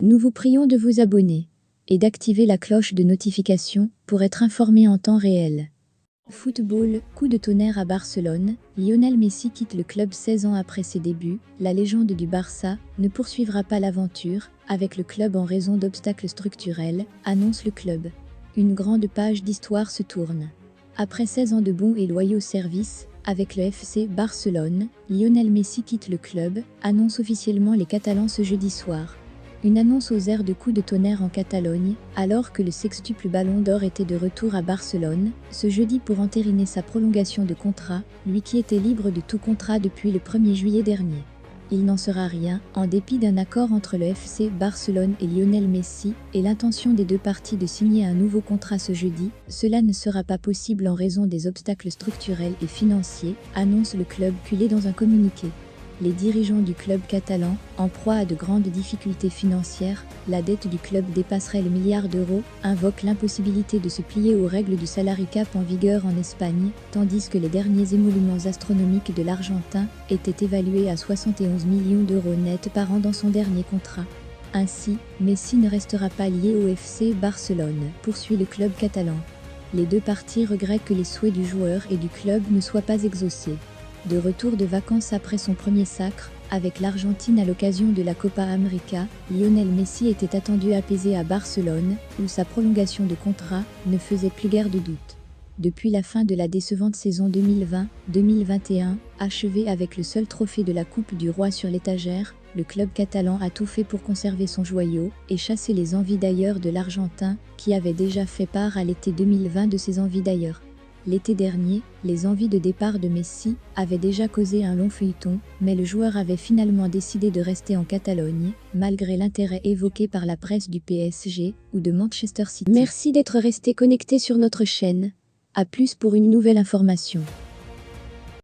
Nous vous prions de vous abonner et d'activer la cloche de notification pour être informé en temps réel. Football, coup de tonnerre à Barcelone, Lionel Messi quitte le club 16 ans après ses débuts. La légende du Barça ne poursuivra pas l'aventure avec le club en raison d'obstacles structurels, annonce le club. Une grande page d'histoire se tourne. Après 16 ans de bons et loyaux services, avec le FC Barcelone, Lionel Messi quitte le club, annonce officiellement les Catalans ce jeudi soir. Une annonce aux airs de coup de tonnerre en Catalogne, alors que le sextuple Ballon d'Or était de retour à Barcelone, ce jeudi pour entériner sa prolongation de contrat, lui qui était libre de tout contrat depuis le 1er juillet dernier. Il n'en sera rien, en dépit d'un accord entre le FC Barcelone et Lionel Messi, et l'intention des deux parties de signer un nouveau contrat ce jeudi. Cela ne sera pas possible en raison des obstacles structurels et financiers, annonce le club culé dans un communiqué. Les dirigeants du club catalan, en proie à de grandes difficultés financières, la dette du club dépasserait le milliard d'euros, invoquent l'impossibilité de se plier aux règles du salary cap en vigueur en Espagne, tandis que les derniers émoluments astronomiques de l'Argentin étaient évalués à 71 millions d'euros nets par an dans son dernier contrat. Ainsi, Messi ne restera pas lié au FC Barcelone, poursuit le club catalan. Les deux parties regrettent que les souhaits du joueur et du club ne soient pas exaucés. De retour de vacances après son premier sacre, avec l'Argentine à l'occasion de la Copa América, Lionel Messi était attendu apaisé à Barcelone, où sa prolongation de contrat ne faisait plus guère de doute. Depuis la fin de la décevante saison 2020-2021, achevée avec le seul trophée de la Coupe du Roi sur l'étagère, le club catalan a tout fait pour conserver son joyau et chasser les envies d'ailleurs de l'Argentin, qui avait déjà fait part à l'été 2020 de ses envies d'ailleurs. L'été dernier, les envies de départ de Messi avaient déjà causé un long feuilleton, mais le joueur avait finalement décidé de rester en Catalogne, malgré l'intérêt évoqué par la presse du PSG ou de Manchester City. Merci d'être resté connecté sur notre chaîne. À plus pour une nouvelle information.